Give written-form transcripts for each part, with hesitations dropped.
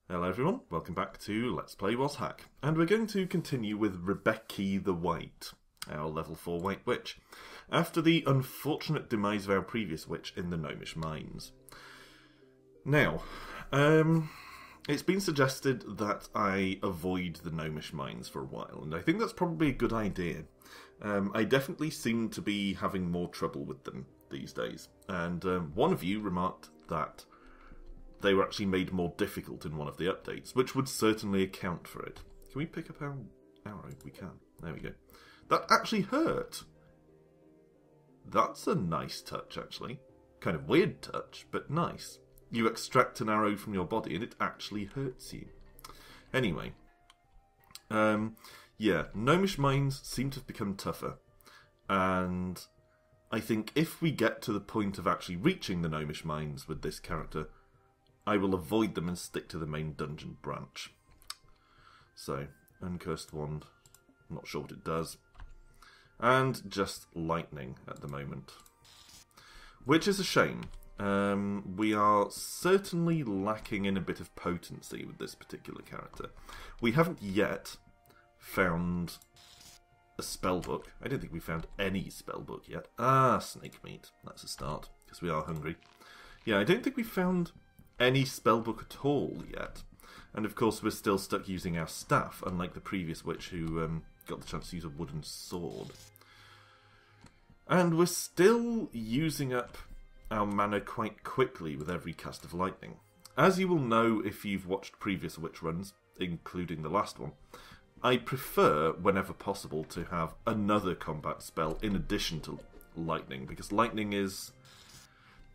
Hello everyone, welcome back to Let's Play WazHack, and we're going to continue with Rebecca the White, our level 4 White Witch, after the unfortunate demise of our previous witch in the Gnomish Mines. Now, it's been suggested that I avoid the Gnomish Mines for a while, and I think that's probably a good idea. I definitely seem to be having more trouble with them these days, and one of you remarked that they were actually made more difficult in one of the updates, which would certainly account for it. Can we pick up our arrow? We can. There we go. That actually hurt. That's a nice touch, actually. Kind of weird touch, but nice. You extract an arrow from your body and it actually hurts you. Anyway. Yeah, Gnomish Mines seem to have become tougher. And I think if we get to the point of actually reaching the Gnomish Mines with this character, I will avoid them and stick to the main dungeon branch. So, Uncursed Wand, I'm not sure what it does. And just lightning at the moment. Which is a shame. We are certainly lacking in a bit of potency with this particular character. We haven't yet found a spellbook. I don't think we found any spellbook yet. Ah, snake meat. That's a start, because we are hungry. Yeah, I don't think we found any spellbook at all yet. And of course we're still stuck using our staff, unlike the previous witch who got the chance to use a wooden sword. And we're still using up our mana quite quickly with every cast of lightning. As you will know if you've watched previous witch runs, including the last one, I prefer, whenever possible, to have another combat spell in addition to lightning, because lightning is...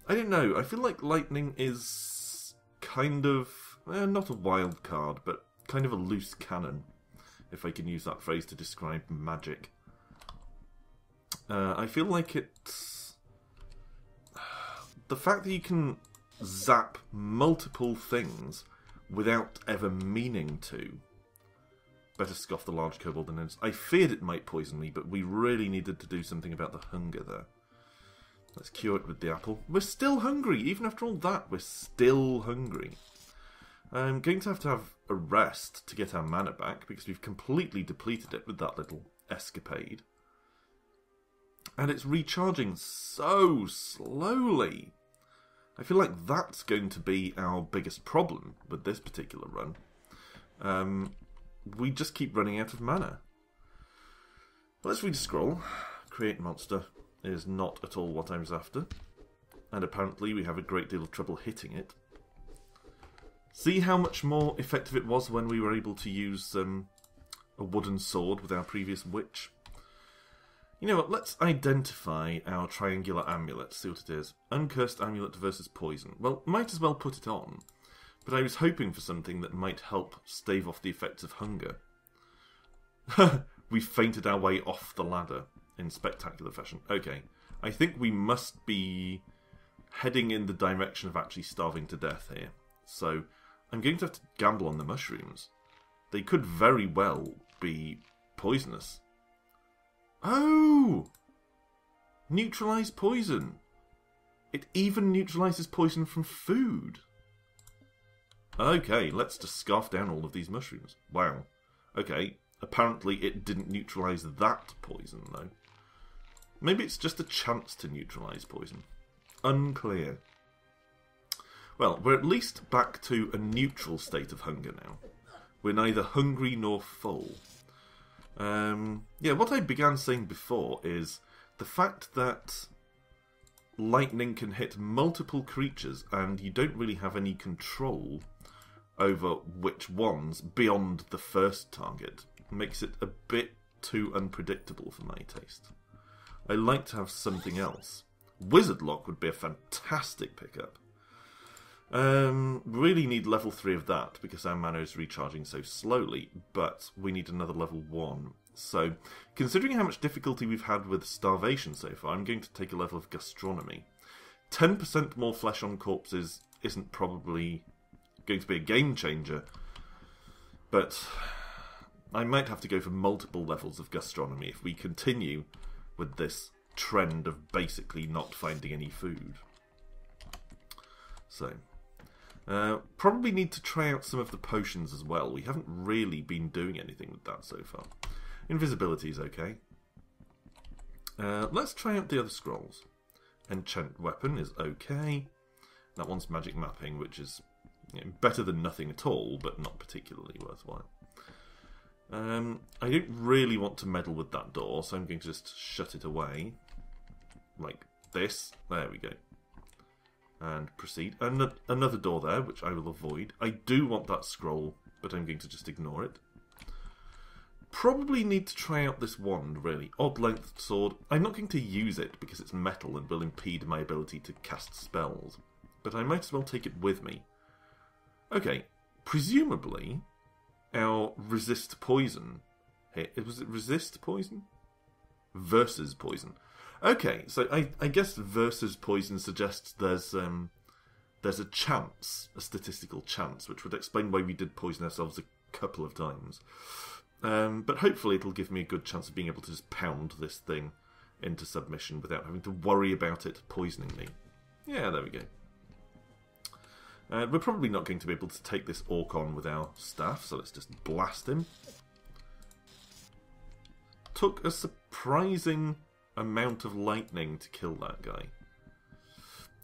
I don't know, I feel like lightning is kind of, not a wild card, but kind of a loose cannon, if I can use that phrase to describe magic. I feel like it's... the fact that you can zap multiple things without ever meaning to. Better scoff the large kobold than I feared it might poison me, but we really needed to do something about the hunger there. Let's cure it with the apple. We're still hungry. Even after all that, we're still hungry. I'm going to have a rest to get our mana back, because we've completely depleted it with that little escapade. And it's recharging so slowly. I feel like that's going to be our biggest problem with this particular run. We just keep running out of mana. Let's read a scroll. Create monster is not at all what I was after. And apparently we have a great deal of trouble hitting it. See how much more effective it was when we were able to use a wooden sword with our previous witch. You know what, let's identify our triangular amulet, see what it is. Uncursed amulet versus poison. Well, might as well put it on. But I was hoping for something that might help stave off the effects of hunger. We fainted our way off the ladder in spectacular fashion. Okay, I think we must be heading in the direction of actually starving to death here. So, I'm going to have to gamble on the mushrooms. They could very well be poisonous. Oh! Neutralise poison. It even neutralises poison from food. Okay, let's just scarf down all of these mushrooms. Wow. Okay, apparently it didn't neutralise that poison, though. Maybe it's just a chance to neutralise poison. Unclear. Well, we're at least back to a neutral state of hunger now. We're neither hungry nor full. Yeah, what I began saying before is the fact that lightning can hit multiple creatures and you don't really have any control over which ones beyond the first target makes it a bit too unpredictable for my taste. I like to have something else. Wizard Lock would be a fantastic pickup. Really need level 3 of that because our mana is recharging so slowly, but we need another level 1. So, considering how much difficulty we've had with starvation so far, I'm going to take a level of gastronomy. 10% more flesh on corpses isn't probably going to be a game changer, but I might have to go for multiple levels of gastronomy if we continue with this trend of basically not finding any food. So, probably need to try out some of the potions as well. We haven't really been doing anything with that so far. Invisibility is okay. Let's try out the other scrolls. Enchant weapon is okay. That one's magic mapping, which is better than nothing at all, but not particularly worthwhile. I don't really want to meddle with that door, so I'm going to just shut it away. Like this. There we go. And proceed. And another door there, which I will avoid. I do want that scroll, but I'm going to just ignore it. Probably need to try out this wand, really. Odd-length sword. I'm not going to use it because it's metal and will impede my ability to cast spells. But I might as well take it with me. Okay, presumably our resist poison here. Was it resist poison? Versus poison. Okay, so I guess versus poison suggests there's a chance, a statistical chance, which would explain why we did poison ourselves a couple of times. But hopefully it'll give me a good chance of being able to just pound this thing into submission without having to worry about it poisoning me. Yeah, there we go. We're probably not going to be able to take this orc on with our staff, so let's just blast him. Took a surprising amount of lightning to kill that guy.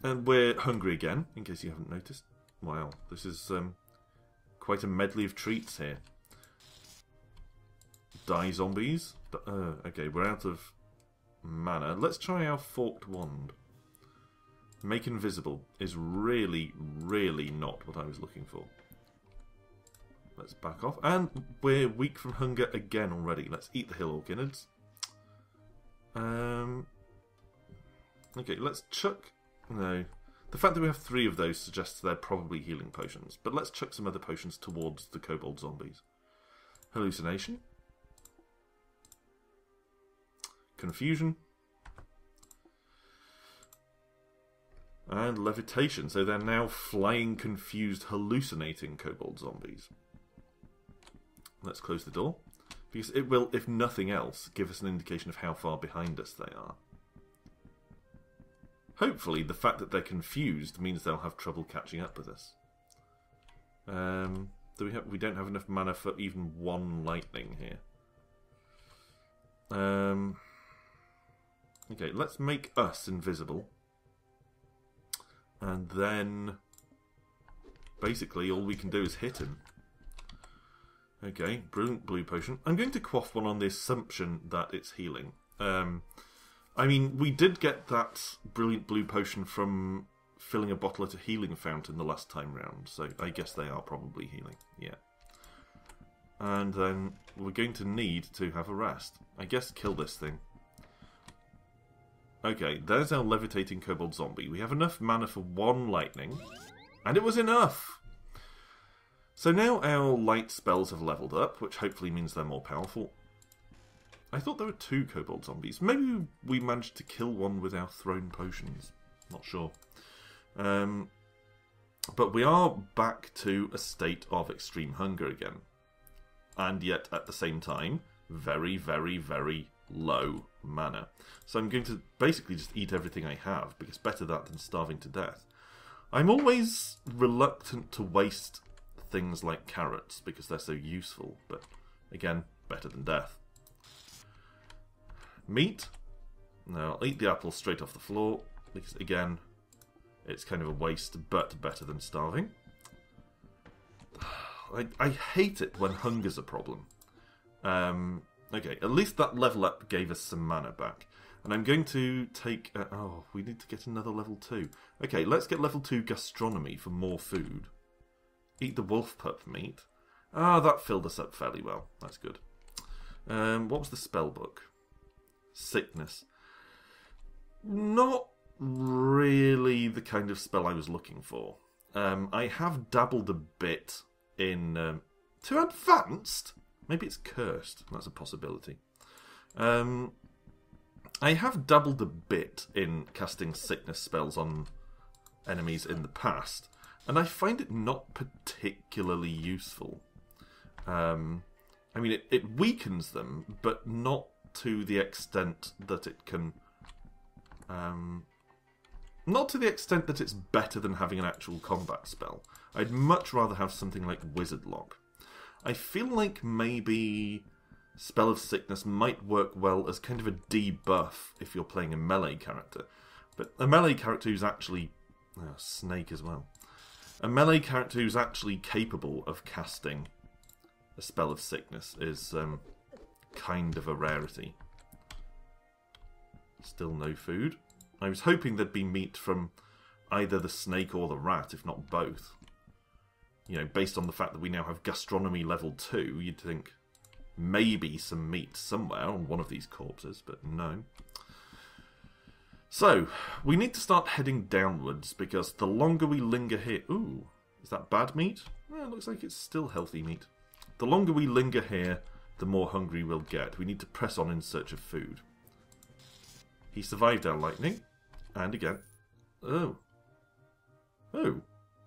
And we're hungry again, in case you haven't noticed. Wow, this is quite a medley of treats here. Die zombies. Okay, we're out of mana. Let's try our forked wand. Make invisible is really, really not what I was looking for. Let's back off. And we're weak from hunger again already. Let's eat the hill orc innards. Okay, let's chuck... No. The fact that we have 3 of those suggests they're probably healing potions. But let's chuck some other potions towards the kobold zombies. Hallucination. Confusion. And levitation. So they're now flying, confused, hallucinating kobold zombies. Let's close the door. Because it will, if nothing else, give us an indication of how far behind us they are. Hopefully, the fact that they're confused means they'll have trouble catching up with us. We don't have enough mana for even 1 lightning here. Okay, let's make us invisible. And then, basically, all we can do is hit him. Okay, brilliant blue potion. I'm going to quaff one on the assumption that it's healing. I mean, we did get that brilliant blue potion from filling a bottle at a healing fountain the last time round, so I guess they are probably healing, yeah. And then we're going to need to have a rest. I guess kill this thing. Okay, there's our levitating kobold zombie. We have enough mana for 1 lightning, and it was enough! So now our light spells have leveled up, which hopefully means they're more powerful. I thought there were 2 kobold zombies. Maybe we managed to kill one with our thrown potions. Not sure. But we are back to a state of extreme hunger again. And yet, at the same time, very, very, very low mana. So I'm going to basically just eat everything I have, because better that than starving to death. I'm always reluctant to waste things like carrots, because they're so useful, but again, better than death. Meat? No, I'll eat the apple straight off the floor, because again, it's kind of a waste, but better than starving. I hate it when hunger's a problem. Okay, at least that level up gave us some mana back. And I'm going to take... oh, we need to get another level 2. Okay, let's get level 2 gastronomy for more food. Eat the wolf pup meat. Ah, that filled us up fairly well. That's good. What was the spell book? Sickness. Not really the kind of spell I was looking for. I have dabbled a bit in... too advanced? Maybe it's cursed. That's a possibility. I have dabbled a bit in casting sickness spells on enemies in the past, and I find it not particularly useful. I mean, it weakens them, but not to the extent that it can Not to the extent that it's better than having an actual combat spell. I'd much rather have something like Wizard Lock. I feel like maybe Spell of Sickness might work well as kind of a debuff if you're playing a melee character. But a melee character who's actually... Oh, Snake as well. A melee character who's actually capable of casting a Spell of Sickness is kind of a rarity. Still no food. I was hoping there'd be meat from either the snake or the rat, if not both. You know, based on the fact that we now have gastronomy level 2, you'd think maybe some meat somewhere on one of these corpses, but no. So, we need to start heading downwards, because the longer we linger here... Ooh, is that bad meat? Well, it looks like it's still healthy meat. The longer we linger here, the more hungry we'll get. We need to press on in search of food. He survived our lightning. And again. Oh. Oh.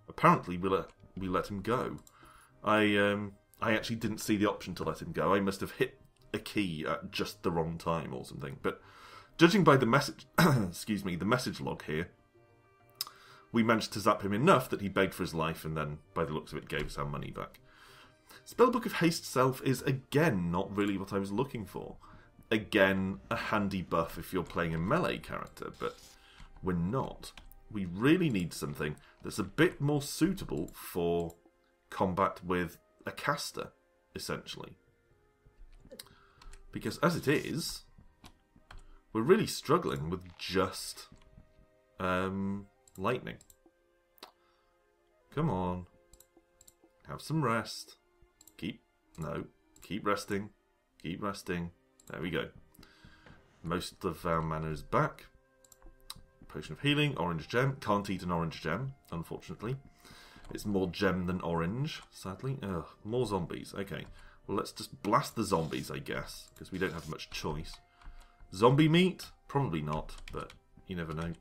Apparently we let him go. I actually didn't see the option to let him go. I must have hit a key at just the wrong time or something. But judging by the message excuse me, the message log here, we managed to zap him enough that he begged for his life, and then, by the looks of it, gave us our money back. Spellbook of Haste Self is, again, not really what I was looking for. Again, a handy buff if you're playing a melee character, but we're not. We really need something that's a bit more suitable for combat with a caster, essentially. Because as it is, we're really struggling with just lightning. Come on. Have some rest. Keep resting. Keep resting. There we go. Most of our mana is back. Potion of Healing, orange gem. Can't eat an orange gem, unfortunately. It's more gem than orange, sadly. Ugh, more zombies. Okay, well, let's just blast the zombies, I guess, because we don't have much choice. Zombie meat? Probably not, but you never know.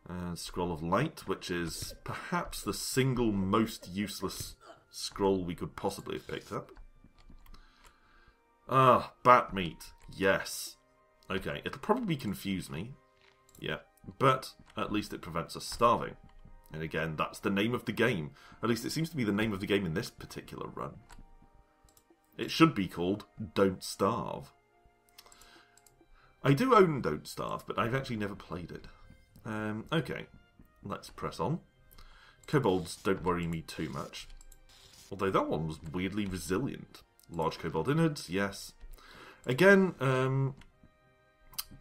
No. Scroll of Light, which is perhaps the single most useless scroll we could possibly have picked up. Ah, bat meat. Yes. Okay, it'll probably confuse me. Yeah, but at least it prevents us starving. And again, that's the name of the game. At least it seems to be the name of the game in this particular run. It should be called Don't Starve. I do own Don't Starve, but I've actually never played it. Okay, let's press on. Kobolds don't worry me too much. Although that one was weirdly resilient. Large kobold innards, yes. Again,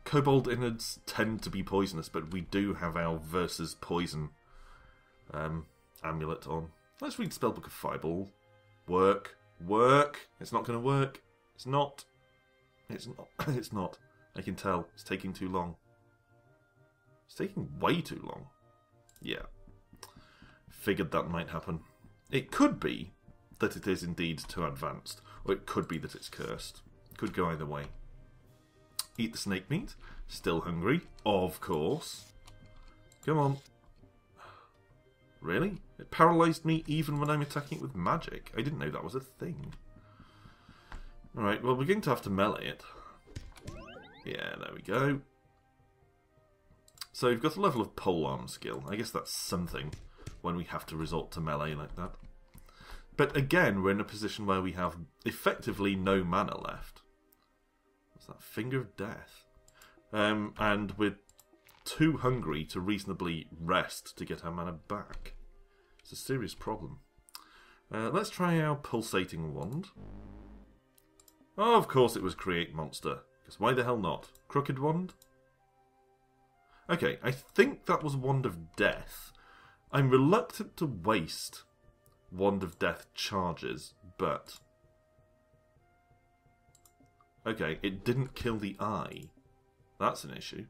kobold innards tend to be poisonous, but we do have our versus poison amulet on. Let's read Spellbook of Fireball. Work. It's not going to work. It's not. It's not. I can tell. It's taking too long. It's taking way too long. Yeah. Figured that might happen. It could be that it is indeed too advanced, or it could be that it's cursed. Could go either way. Eat the snake meat. Still hungry, of course. Come on. Really? It paralysed me even when I'm attacking it with magic. I didn't know that was a thing. Alright, well, we're going to have to melee it. Yeah, there we go. So we've got a level of polearm skill. I guess that's something when we have to resort to melee like that. But again, we're in a position where we have effectively no mana left. What's that? Finger of Death. And we're too hungry to reasonably rest to get our mana back. It's a serious problem. Let's try our pulsating wand. Oh, of course it was Create Monster. Because why the hell not? Crooked wand? Okay, I think that was Wand of Death. I'm reluctant to waste Wand of Death charges, but... Okay, it didn't kill the eye. That's an issue.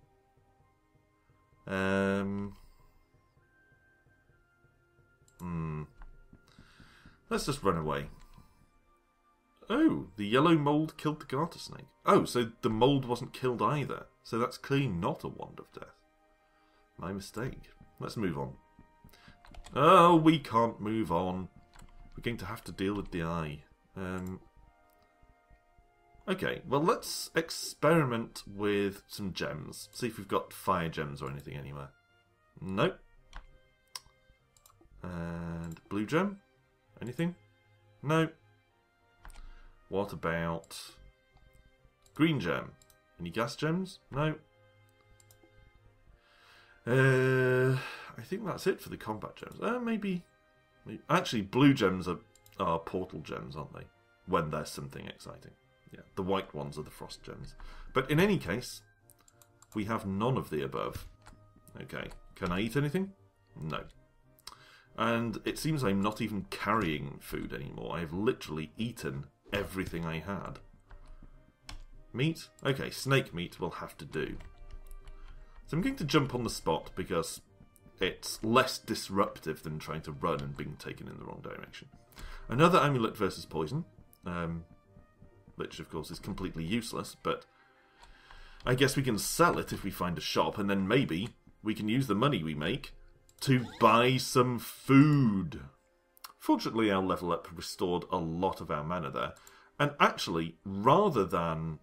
Let's just run away. Oh, the yellow mould killed the garter snake. Oh, so the mould wasn't killed either. So that's clearly not a Wand of Death. My mistake. Let's move on. Oh, we can't move on. We're going to have to deal with the eye. Okay, well, let's experiment with some gems. See if we've got fire gems or anything anywhere. Nope. And blue gem? Anything? No. What about green gem? Any gas gems? No. I think that's it for the combat gems. Maybe. Actually, blue gems are portal gems, aren't they? When there's something exciting. Yeah, the white ones are the frost gems. But in any case, we have none of the above. Okay, can I eat anything? No. And it seems I'm not even carrying food anymore. I have literally eaten everything I had. Meat? Okay, snake meat will have to do. So I'm going to jump on the spot because it's less disruptive than trying to run and being taken in the wrong direction. Another amulet versus poison. Which, of course, is completely useless, but I guess we can sell it if we find a shop, and then maybe we can use the money we make to buy some food. Fortunately, our level up restored a lot of our mana there, and actually, rather than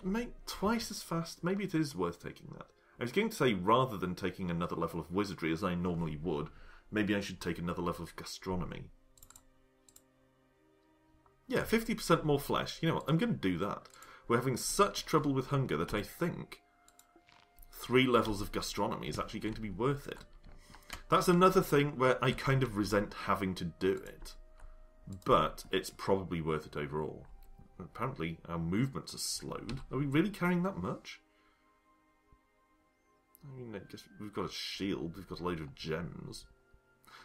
make twice as fast, maybe it is worth taking that. I was going to say, rather than taking another level of wizardry, as I normally would, maybe I should take another level of gastronomy. Yeah, 50% more flesh. You know what? I'm going to do that. We're having such trouble with hunger that I think 3 levels of gastronomy is actually going to be worth it. That's another thing where I kind of resent having to do it. But it's probably worth it overall. Apparently, our movements are slowed. Are we really carrying that much? I mean, I guess we've got a shield. We've got a load of gems.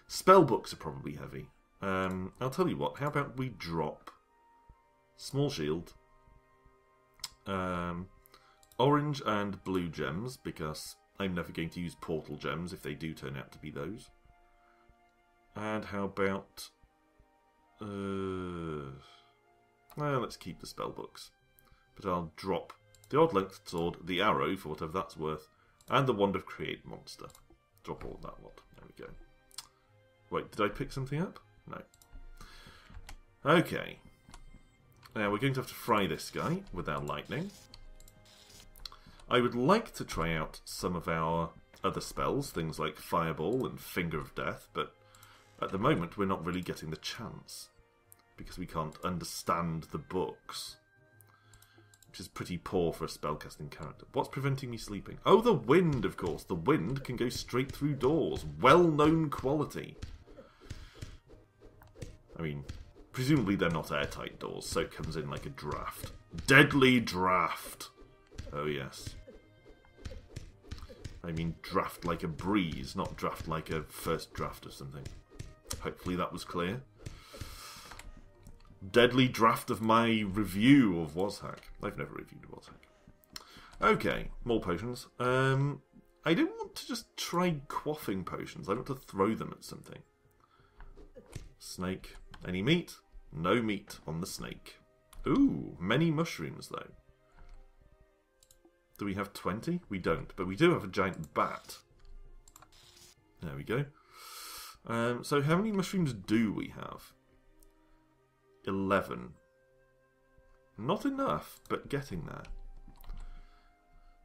Spell books are probably heavy. I'll tell you what, how about we drop small shield, orange and blue gems, because I'm never going to use portal gems if they do turn out to be those. And how about well, let's keep the spell books, but I'll drop the odd length sword, the arrow for whatever that's worth, and the wand of create monster. Drop all that lot. There we go. Wait, did I pick something up? No. Okay. Now we're going to have to fry this guy with our lightning. I would like to try out some of our other spells, things like Fireball and Finger of Death, but at the moment we're not really getting the chance, because we can't understand the books, which is pretty poor for a spellcasting character. What's preventing me sleeping? Oh, the wind, of course. The wind can go straight through doors. Well-known quality. I mean, presumably they're not airtight doors, so it comes in like a draft. Deadly draft! Oh, yes. I mean, draft like a breeze, not draft like a first draft of something. Hopefully that was clear. Deadly draft of my review of WazHack. I've never reviewed WazHack. Okay, more potions. I don't want to just try quaffing potions. I want to throw them at something. Snake. Any meat? No meat on the snake. Ooh, many mushrooms, though. Do we have 20? We don't, but we do have a giant bat. There we go. So how many mushrooms do we have? 11. Not enough, but getting there.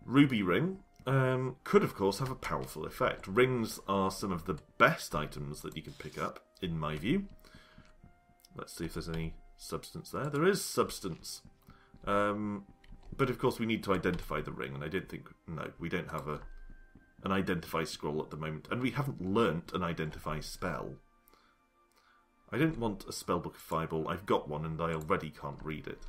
Ruby ring. Could, of course, have a powerful effect. Rings are some of the best items that you can pick up, in my view. Let's see if there's any substance there. There is substance. But, of course, we need to identify the ring, and I didn't think... No, we don't have an identify scroll at the moment, and we haven't learnt an identify spell. I didn't want a spellbook of Fireball. I've got one, and I already can't read it.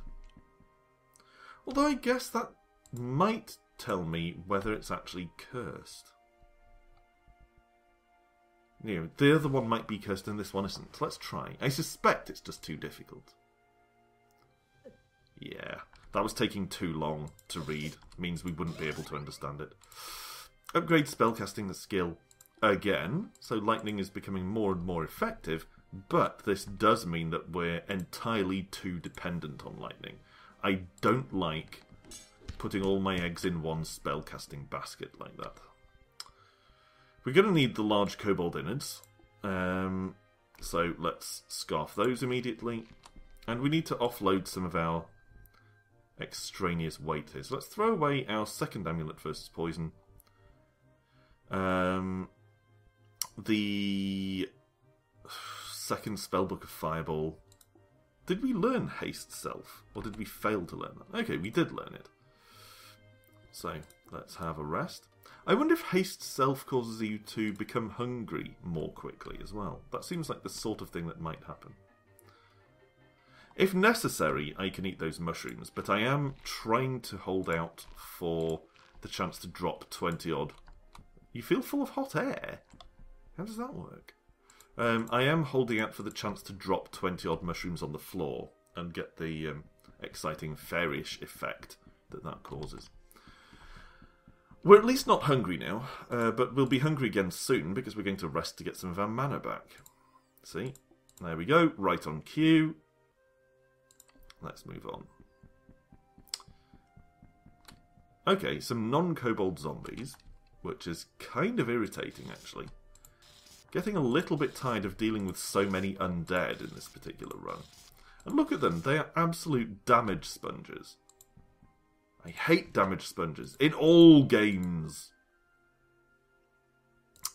Although I guess that might tell me whether it's actually cursed. You know, the other one might be cursed and this one isn't. Let's try. I suspect it's just too difficult. Yeah, that was taking too long to read. It means we wouldn't be able to understand it. Upgrade spellcasting the skill again. So lightning is becoming more and more effective, but this does mean that we're entirely too dependent on lightning. I don't like putting all my eggs in one spellcasting basket like that. We're going to need the large kobold innards, so let's scarf those immediately. And we need to offload some of our extraneous weight here. So let's throw away our second amulet versus poison. The second spellbook of Fireball. Did we learn Haste Self? Or did we fail to learn that? Okay, we did learn it. So, let's have a rest. I wonder if Haste Self causes you to become hungry more quickly as well. That seems like the sort of thing that might happen. If necessary, I can eat those mushrooms, but I am trying to hold out for the chance to drop 20 odd. You feel full of hot air? How does that work? I am holding out for the chance to drop 20 odd mushrooms on the floor and get the exciting fairish effect that causes. We're at least not hungry now, but we'll be hungry again soon because we're going to rest to get some of our mana back. See? There we go, right on cue. Let's move on. Okay, some non-kobold zombies, which is kind of irritating actually. Getting a little bit tired of dealing with so many undead in this particular run. And look at them, they are absolute damage sponges. I hate damage sponges in all games.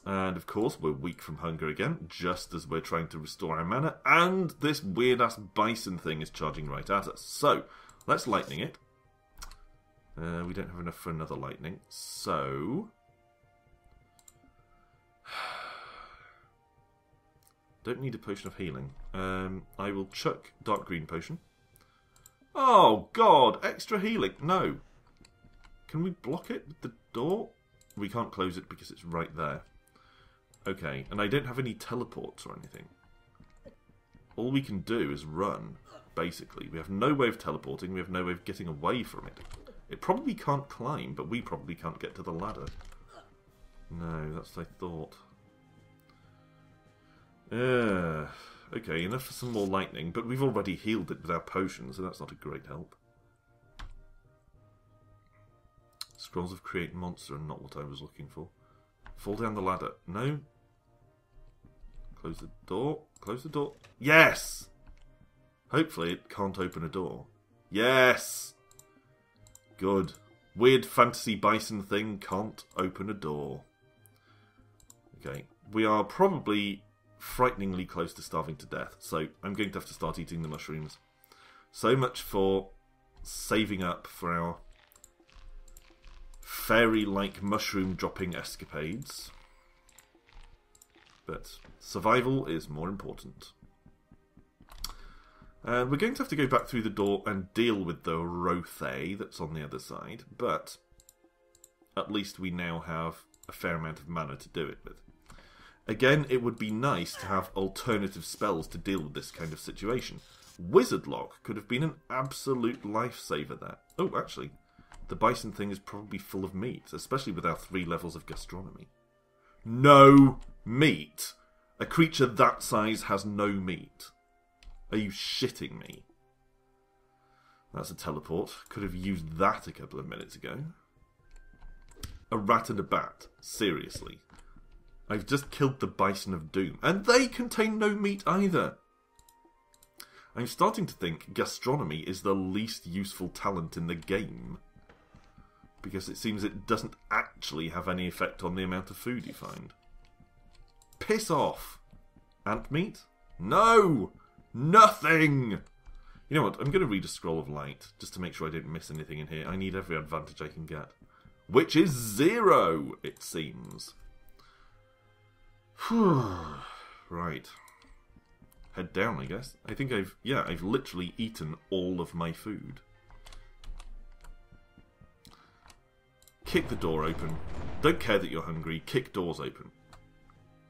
And of course, we're weak from hunger again, just as we're trying to restore our mana. And this weird-ass bison thing is charging right at us. So, let's lightning it. We don't have enough for another lightning. So... don't need a potion of healing. I will chuck dark green potion. Oh, God! Extra healing! No! Can we block it with the door? We can't close it because it's right there. Okay, and I don't have any teleports or anything. All we can do is run, basically. We have no way of teleporting, we have no way of getting away from it. It probably can't climb, but we probably can't get to the ladder. No, that's what I thought. Okay, enough for some more lightning, but we've already healed it with our potion, so that's not a great help. Scrolls of Create Monster are not what I was looking for. Fall down the ladder. No. Close the door. Close the door. Yes! Hopefully it can't open a door. Yes! Good. Weird fantasy bison thing can't open a door. Okay. We are probably frighteningly close to starving to death, so I'm going to have to start eating the mushrooms. So much for saving up for our fairy-like mushroom-dropping escapades. But survival is more important. And we're going to have to go back through the door and deal with the Rothe that's on the other side, but at least we now have a fair amount of mana to do it with. Again, it would be nice to have alternative spells to deal with this kind of situation. Wizard Lock could have been an absolute lifesaver there. Oh, actually, the bison thing is probably full of meat, especially with our 3 levels of gastronomy. No meat! A creature that size has no meat. Are you shitting me? That's a teleport. Could have used that a couple of minutes ago. A rat and a bat. Seriously. I've just killed the Bison of Doom. And they contain no meat either. I'm starting to think gastronomy is the least useful talent in the game. Because it seems it doesn't actually have any effect on the amount of food you find. Piss off! Ant meat? No! Nothing! You know what, I'm going to read a Scroll of Light, just to make sure I don't miss anything in here. I need every advantage I can get. Which is 0, it seems. Right. Head down, I guess. I think I've literally eaten all of my food. Kick the door open. Don't care that you're hungry. Kick doors open.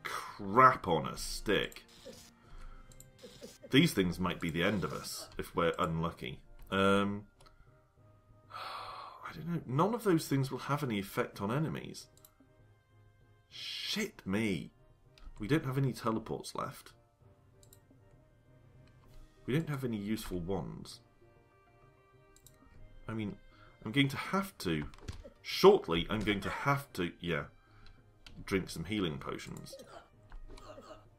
Crap on a stick. These things might be the end of us, if we're unlucky. I don't know. None of those things will have any effect on enemies. Shit me. We don't have any teleports left. We don't have any useful wands. I mean, I'm going to have to... Shortly, I'm going to have to, drink some healing potions.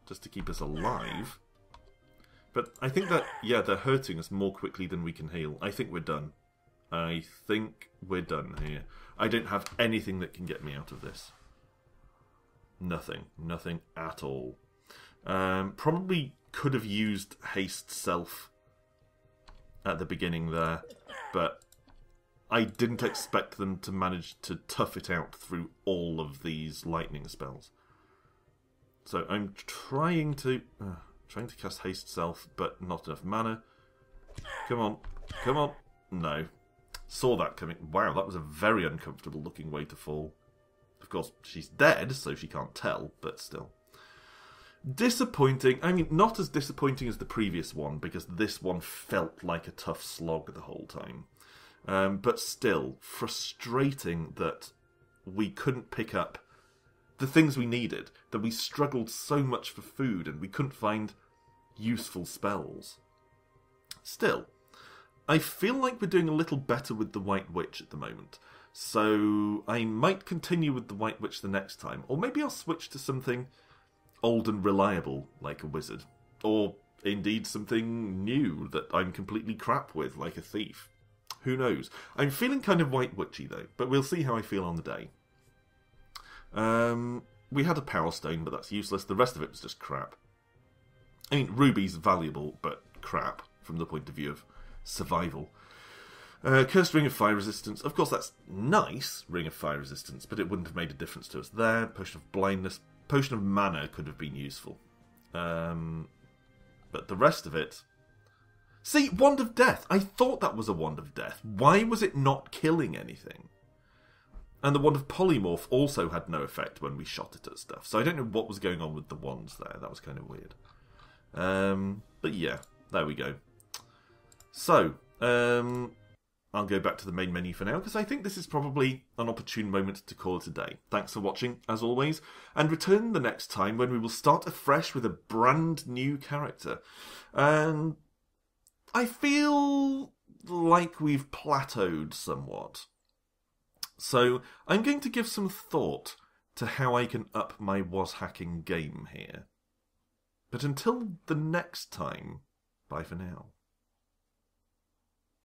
Just to keep us alive. But I think that, yeah, they're hurting us more quickly than we can heal. I think we're done. I think we're done here. I don't have anything that can get me out of this. Nothing. Nothing at all. Probably could have used haste self at the beginning there, but I didn't expect them to manage to tough it out through all of these lightning spells. So I'm trying to cast haste self, but not enough mana. Come on, come on. No. Saw that coming. Wow, that was a very uncomfortable looking way to fall. Of course, she's dead, so she can't tell, but still. Disappointing. I mean, not as disappointing as the previous one, because this one felt like a tough slog the whole time. But still, frustrating that we couldn't pick up the things we needed, that we struggled so much for food and we couldn't find useful spells. Still, I feel like we're doing a little better with the White Witch at the moment, so I might continue with the White Witch the next time, or maybe I'll switch to something old and reliable, like a wizard, or indeed something new that I'm completely crap with, like a thief. Who knows? I'm feeling kind of White Witchy though, but we'll see how I feel on the day. We had a Power Stone, but that's useless. The rest of it was just crap. I mean, Ruby's valuable, but crap from the point of view of survival. Cursed Ring of Fire Resistance. Of course, that's nice, Ring of Fire Resistance, but it wouldn't have made a difference to us there. Potion of Blindness. Potion of Mana could have been useful. But the rest of it... See, Wand of Death. I thought that was a Wand of Death. Why was it not killing anything? And the Wand of Polymorph also had no effect when we shot it at stuff. So I don't know what was going on with the wands there. That was kind of weird. But yeah, there we go. So, I'll go back to the main menu for now, because I think this is probably an opportune moment to call it a day. Thanks for watching, as always, and return the next time when we will start afresh with a brand new character. And I feel like we've plateaued somewhat. So I'm going to give some thought to how I can up my WazHacking game here. But until the next time, bye for now.